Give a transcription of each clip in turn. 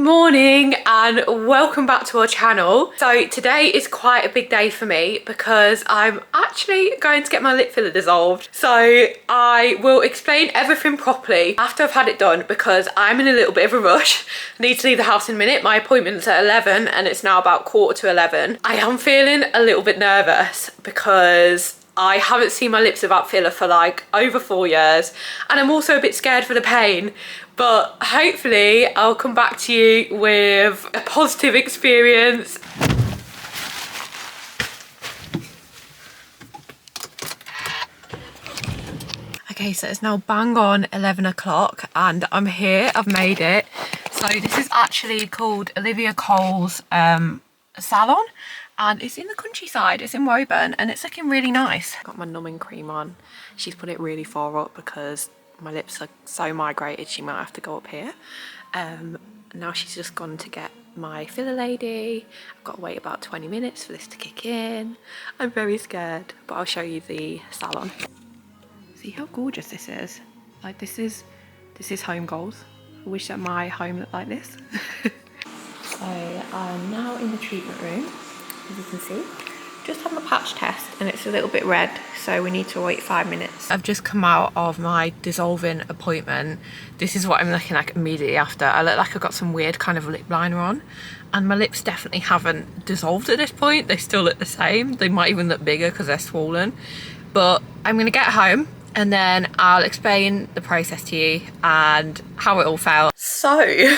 morning and welcome back to our channel. So today is quite a big day for me because I'm actually going to get my lip filler dissolved. So I will explain everything properly after I've had it done because I'm in a little bit of a rush. I need to leave the house in a minute. My appointment's at 11 and it's now about 11:15. I am feeling a little bit nervous because I haven't seen my lips without filler for like over 4 years and I'm also a bit scared for the pain, but hopefully I'll come back to you with a positive experience. Okay, so it's now bang on 11 o'clock and I'm here, I've made it. So this is actually called Olivia Cole's salon. And it's in the countryside, it's in Woburn and it's looking really nice. Got my numbing cream on. She's put it really far up because my lips are so migrated she might have to go up here. Now she's just gone to get my filler lady. I've got to wait about 20 minutes for this to kick in. I'm very scared, but I'll show you the salon. See how gorgeous this is. Like this is home goals. I wish that my home looked like this. So I'm now in the treatment room. As you can see, just had my patch test and it's a little bit red, so we need to wait 5 minutes. I've just come out of my dissolving appointment. This is what I'm looking like immediately after. I look like I've got some weird kind of lip liner on and my lips definitely haven't dissolved at this point. They still look the same. They might even look bigger because they're swollen. But I'm gonna get home and then I'll explain the process to you and how it all felt. So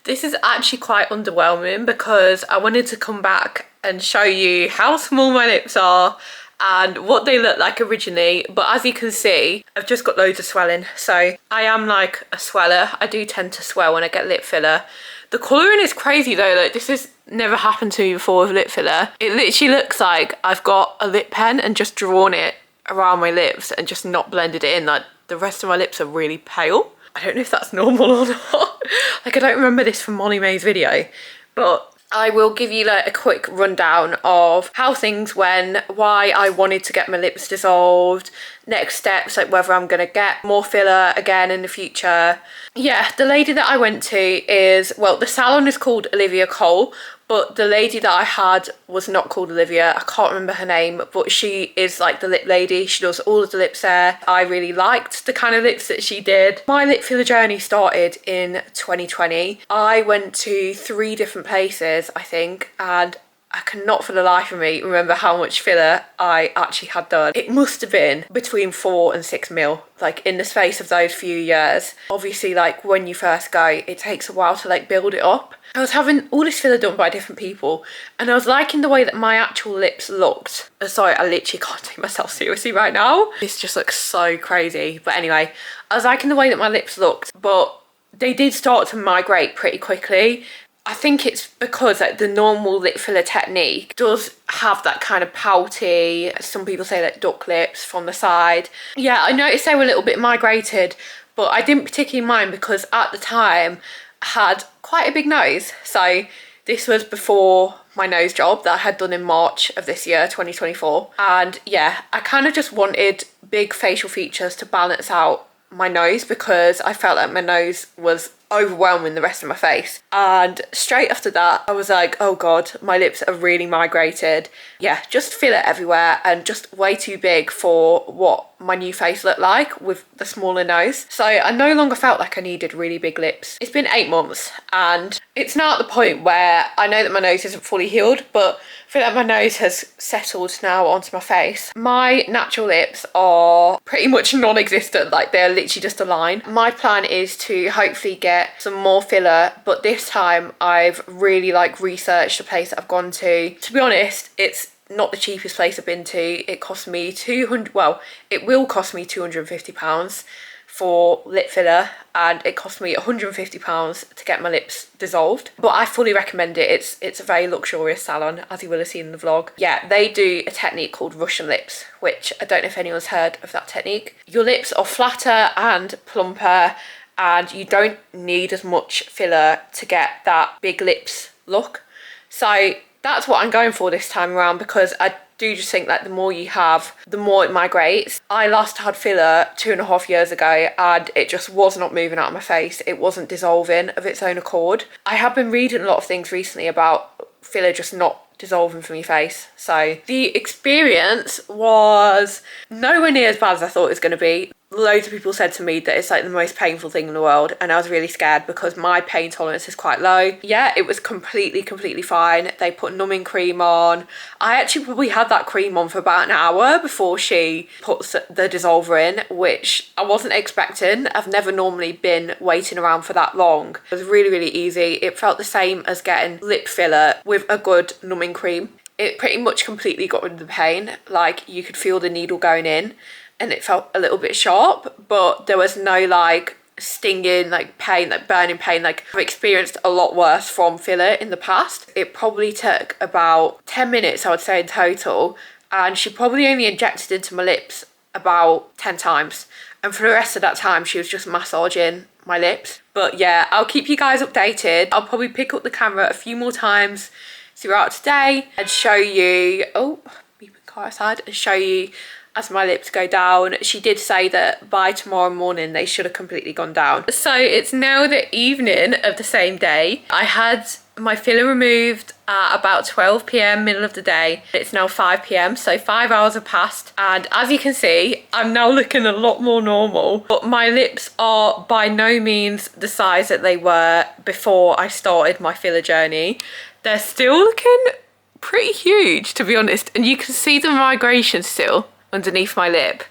this is actually quite underwhelming because I wanted to come back and show you how small my lips are and what they look like originally, but as you can see I've just got loads of swelling. So I am like a sweller. I do tend to swell when I get lip filler. The colouring is crazy though, like this has never happened to me before with lip filler. It literally looks like I've got a lip pen and just drawn it around my lips and just not blended it in. Like the rest of my lips are really pale. I don't know if that's normal or not. Like I don't remember this from Molly May's video, but I will give you like a quick rundown of how things went, why I wanted to get my lips dissolved, next steps, like whether I'm gonna get more filler again in the future. Yeah, the lady that I went to is, well, the salon is called Olivia Cole, but the lady that I had was not called Olivia. I can't remember her name, but she is like the lip lady. She does all of the lips there. I really liked the kind of lips that she did. My lip filler journey started in 2020. I went to 3 different places, I think, and I cannot for the life of me remember how much filler I actually had done. It must have been between 4 and 6 mil, like in the space of those few years. Obviously, like when you first go, it takes a while to like build it up. I was having all this filler done by different people and I was liking the way that my actual lips looked. Sorry, I literally can't take myself seriously right now. This just looks so crazy. But anyway, I was liking the way that my lips looked, but they did start to migrate pretty quickly. I think it's because like the normal lip filler technique does have that kind of pouty, some people say like duck lips from the side. Yeah, I noticed they were a little bit migrated, but I didn't particularly mind because at the time I had quite a big nose. So this was before my nose job that I had done in March of this year, 2024. And yeah, I kind of just wanted big facial features to balance out my nose because I felt like my nose was overwhelming the rest of my face. And straight after that I was like, oh god, my lips are really migrated. Yeah, just filler everywhere and just way too big for what my new face looked like with the smaller nose. So I no longer felt like I needed really big lips. It's been 8 months and it's now at the point where I know that my nose isn't fully healed, but I feel like my nose has settled now onto my face. My natural lips are pretty much non-existent, like they're literally just a line. My plan is to hopefully get some more filler, but this time I've really like researched the place that I've gone to. To be honest, it's not the cheapest place I've been to. It cost me it will cost me £250 for lip filler and it cost me £150 to get my lips dissolved, but I fully recommend it. It's a very luxurious salon, as you will have seen in the vlog. Yeah, they do a technique called Russian lips, which I don't know if anyone's heard of that technique. Your lips are flatter and plumper and you don't need as much filler to get that big lips look. So that's what I'm going for this time around because I do just think like the more you have, the more it migrates. I last had filler 2.5 years ago and it just was not moving out of my face. It wasn't dissolving of its own accord. I have been reading a lot of things recently about filler just not dissolving from your face. So the experience was nowhere near as bad as I thought it was going to be. Loads of people said to me that it's like the most painful thing in the world, and I was really scared because my pain tolerance is quite low. Yeah, it was completely fine. They put numbing cream on. I actually probably had that cream on for about an hour before she puts the dissolver in, which I wasn't expecting. I've never normally been waiting around for that long. It was really easy. It felt the same as getting lip filler with a good numbing cream. It pretty much completely got rid of the pain. Like, you could feel the needle going in and it felt a little bit sharp, but there was no like stinging, like pain, like burning pain. Like, I've experienced a lot worse from filler in the past. It probably took about 10 minutes, I would say, in total, and she probably only injected into my lips about 10 times. And for the rest of that time, she was just massaging my lips. But yeah, I'll keep you guys updated. I'll probably pick up the camera a few more times throughout today and show you, oh, beeping car outside, and show you as my lips go down. She did say that by tomorrow morning they should have completely gone down. So it's now the evening of the same day. I had my filler removed at about 12 p.m, middle of the day. It's now 5 p.m, so 5 hours have passed, and as you can see, I'm now looking a lot more normal, but my lips are by no means the size that they were before I started my filler journey. They're still looking pretty huge, to be honest, and you can see the migration still underneath my lip.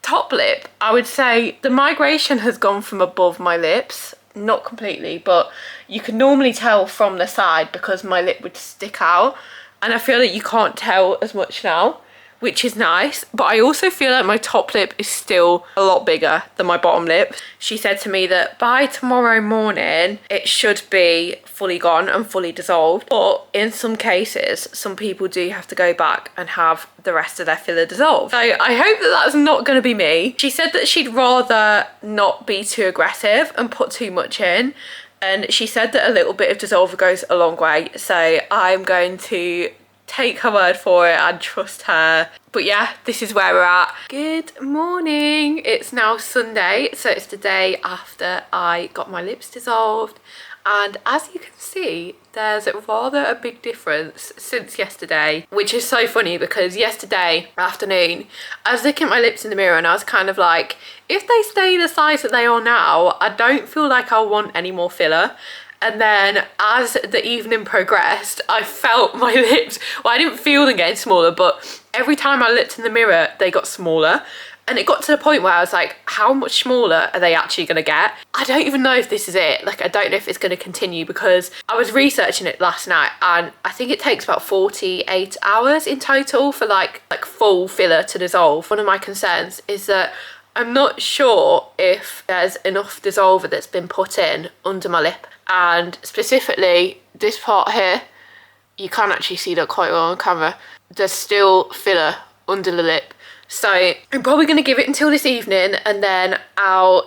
Top lip, I would say the migration has gone from above my lips, not completely, but you can normally tell from the side because my lip would stick out, and I feel like you can't tell as much now, which is nice. But I also feel like my top lip is still a lot bigger than my bottom lip. She said to me that by tomorrow morning it should be fully gone and fully dissolved, but in some cases some people do have to go back and have the rest of their filler dissolved. So I hope that that's not going to be me. She said that she'd rather not be too aggressive and put too much in, and she said that a little bit of dissolver goes a long way, so I'm going to take her word for it and trust her. But yeah, this is where we're at. Good morning. It's now Sunday, so it's the day after I got my lips dissolved, and as you can see, there's rather a big difference since yesterday, which is so funny because yesterday afternoon I was looking at my lips in the mirror and I was kind of like, if they stay the size that they are now, I don't feel like I'll want any more filler. And then as the evening progressed, I felt my lips, well, I didn't feel them getting smaller, but every time I looked in the mirror, they got smaller. And it got to the point where I was like, how much smaller are they actually going to get? I don't even know if this is it. Like, I don't know if it's going to continue, because I was researching it last night and I think it takes about 48 hours in total for like full filler to dissolve. One of my concerns is that I'm not sure if there's enough dissolver that's been put in under my lip. And specifically this part here, you can't actually see that quite well on camera. There's still filler under the lip. So I'm probably going to give it until this evening, and then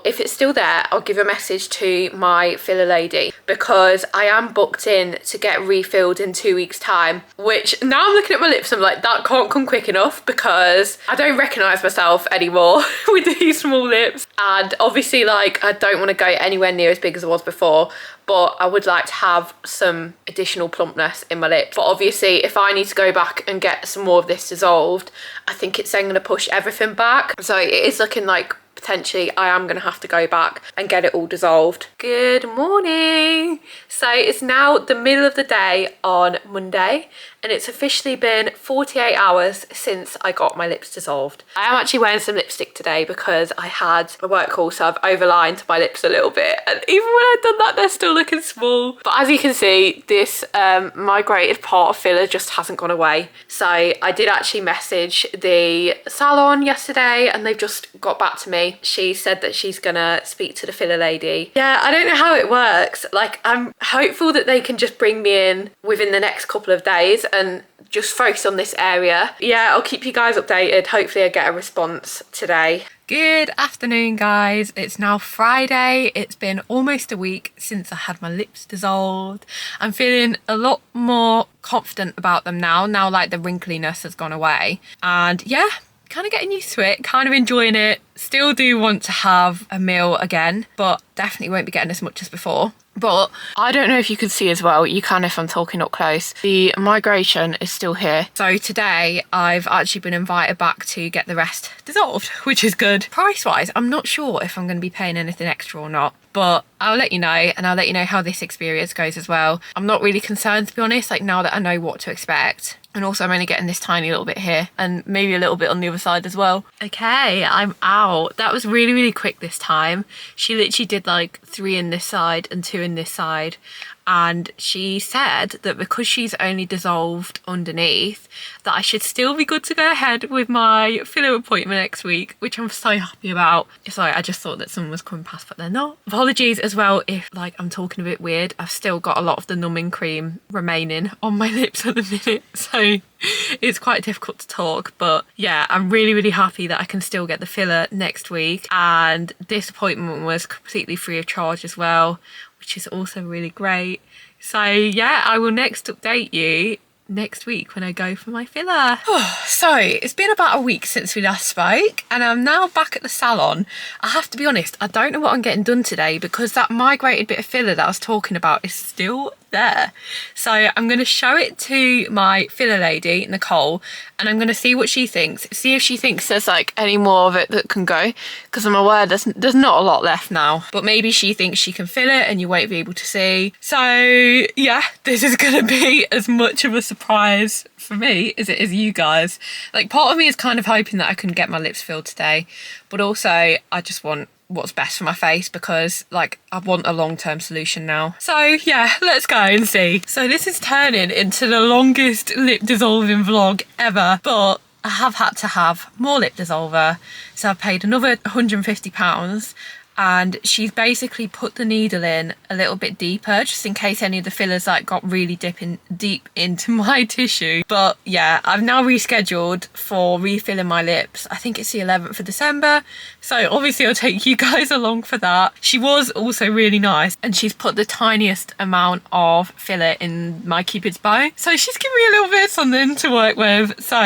if it's still there, I'll give a message to my filler lady, because I am booked in to get refilled in 2 weeks time, which now I'm looking at my lips, I'm like, that can't come quick enough because I don't recognise myself anymore with these small lips. And obviously, like, I don't want to go anywhere near as big as I was before, but I would like to have some additional plumpness in my lips. But obviously, if I need to go back and get some more of this dissolved, I think it's then going to push everything back. So it is looking like potentially I am going to have to go back and get it all dissolved. Good morning. So it's now the middle of the day on Monday, and it's officially been 48 hours since I got my lips dissolved. I am actually wearing some lipstick today because I had a work call, so I've overlined my lips a little bit, and even when I've done that, they're still looking small. But as you can see, this migrated part of filler just hasn't gone away. So I did actually message the salon yesterday and they've just got back to me me. She said that she's gonna speak to the filler lady. Yeah, I don't know how it works. Like, I'm hopeful that they can just bring me in within the next couple of days and just focus on this area. Yeah, I'll keep you guys updated. Hopefully I get a response today. Good afternoon, guys. It's now Friday. It's been almost a week since I had my lips dissolved. I'm feeling a lot more confident about them now like the wrinkliness has gone away. And yeah, kind of getting used to it, kind of enjoying it. Still do want to have a meal again, but definitely won't be getting as much as before. But I don't know if you can see as well, you can if I'm talking up close, the migration is still here. So today I've actually been invited back to get the rest dissolved, which is good. Price wise, I'm not sure if I'm going to be paying anything extra or not, but I'll let you know, and I'll let you know how this experience goes as well. I'm not really concerned, to be honest, like now that I know what to expect. And also I'm only getting this tiny little bit here and maybe a little bit on the other side as well. Okay, I'm out. That was really, really quick this time. She literally did like 3 in this side and 2 in this side. And she said that because she's only dissolved underneath, that I should still be good to go ahead with my filler appointment next week, which I'm so happy about. Sorry, I just thought that someone was coming past, but they're not. Apologies as well if like I'm talking a bit weird. I've still got a lot of the numbing cream remaining on my lips at the minute, so it's quite difficult to talk. But yeah, I'm really, really happy that I can still get the filler next week. And this appointment was completely free of charge as well, which is also really great. So yeah, I will next update you next week when I go for my filler. So it's been about a week since we last spoke and I'm now back at the salon. I have to be honest, I don't know what I'm getting done today because that migrated bit of filler that I was talking about is still there. So I'm going to show it to my filler lady, Nicole, and I'm going to see what she thinks. See if she thinks there's like any more of it that can go, because I'm aware there's not a lot left now, but maybe she thinks she can fill it and you won't be able to see. So yeah, this is going to be as much of a surprise for me as it is you guys. Like, part of me is kind of hoping that I can get my lips filled today, but also I just want what's best for my face because like I want a long-term solution now. So yeah, let's go and see. So this is turning into the longest lip dissolving vlog ever, but I have had to have more lip dissolver, so I paid another £150 and she's basically put the needle in a little bit deeper just in case any of the fillers like got really deep into my tissue. But yeah, I've now rescheduled for refilling my lips. I think it's the 11th of December, so obviously I'll take you guys along for that. She was also really nice and she's put the tiniest amount of filler in my Cupid's bow, so she's given me a little bit of something to work with, so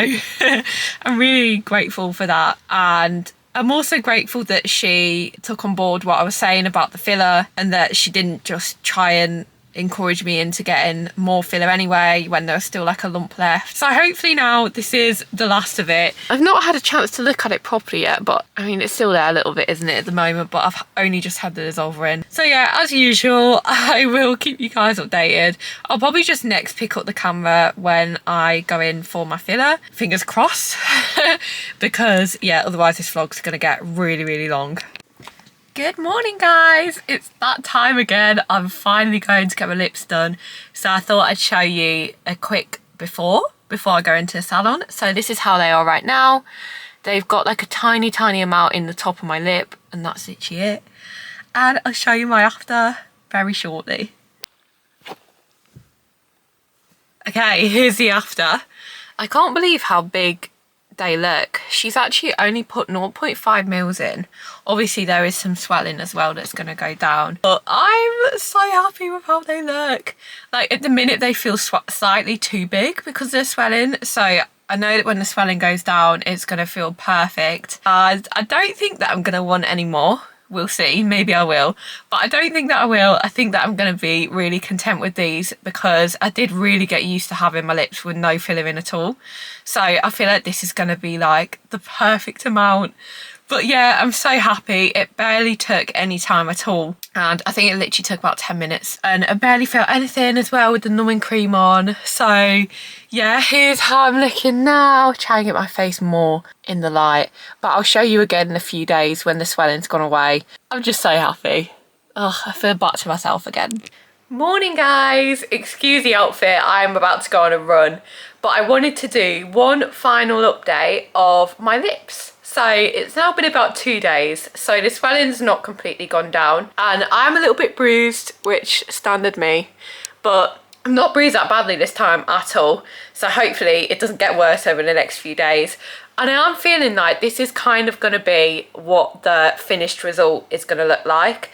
I'm really grateful for that. And I'm also grateful that she took on board what I was saying about the filler and that she didn't just try and encourage me into getting more filler anyway when there was still like a lump left. So hopefully now this is the last of it. I've not had a chance to look at it properly yet, but I mean it's still there a little bit, isn't it, at the moment, but I've only just had the dissolver in. So yeah, as usual, I will keep you guys updated. I'll probably just next pick up the camera when I go in for my filler, fingers crossed, because yeah, otherwise this vlog's gonna get really, really long. Good morning, guys. It's that time again. I'm finally going to get my lips done. So I thought I'd show you a quick before I go into the salon. So this is how they are right now. They've got like a tiny, tiny amount in the top of my lip and that's literally it. And I'll show you my after very shortly. Okay, here's the after. I can't believe how big they look. She's actually only put 0.5 mils in. Obviously there is some swelling as well that's going to go down, but I'm so happy with how they look. Like at the minute they feel slightly too big because they're swelling, so I know that when the swelling goes down it's going to feel perfect. And I don't think that I'm going to want any more. We'll see, maybe I will, but I don't think that I will. I think that I'm going to be really content with these because I did really get used to having my lips with no filler in at all. So I feel like this is going to be like the perfect amount. But yeah, I'm so happy. It barely took any time at all. And I think it literally took about 10 minutes. And I barely felt anything as well with the numbing cream on. So yeah, here's how I'm looking now. Try and get my face more in the light. But I'll show you again in a few days when the swelling's gone away. I'm just so happy. Oh, I feel back to myself again. Morning, guys. Excuse the outfit. I'm about to go on a run. But I wanted to do one final update of my lips. So it's now been about 2 days, so the swelling's not completely gone down and I'm a little bit bruised, which standard me, but I'm not bruised that badly this time at all, so hopefully it doesn't get worse over the next few days. And I am feeling like this is kind of going to be what the finished result is going to look like.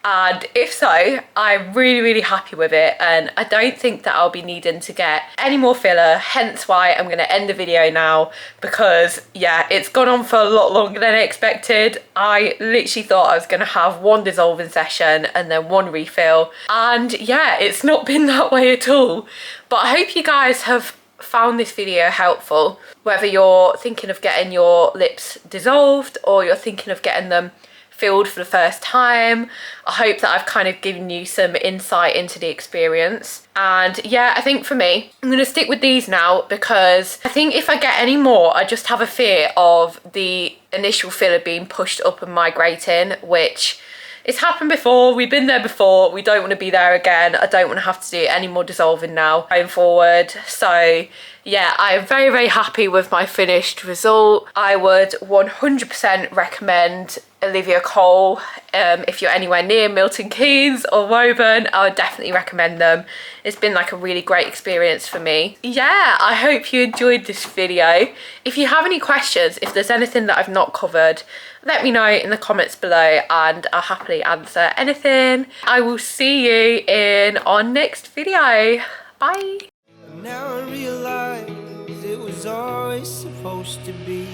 And if so, I'm really happy with it, and I don't think that I'll be needing to get any more filler, hence why I'm going to end the video now, because yeah, it's gone on for a lot longer than I expected. I literally thought I was going to have one dissolving session and then one refill, and yeah, it's not been that way at all. But I hope you guys have found this video helpful, whether you're thinking of getting your lips dissolved or you're thinking of getting them filled for the first time. I hope that I've kind of given you some insight into the experience. And yeah, I think for me, I'm going to stick with these now, because I think if I get any more, I just have a fear of the initial filler being pushed up and migrating, which it's happened before. We've been there before. We don't want to be there again. I don't want to have to do any more dissolving now going forward. So yeah, I am very happy with my finished result. I would 100% recommend Olivia Cole. If you're anywhere near Milton Keynes or Woburn, I would definitely recommend them. It's been like a really great experience for me. Yeah, I hope you enjoyed this video. If you have any questions, if there's anything that I've not covered, let me know in the comments below and I'll happily answer anything. I will see you in our next video. Bye. Now I realize it was always supposed to be.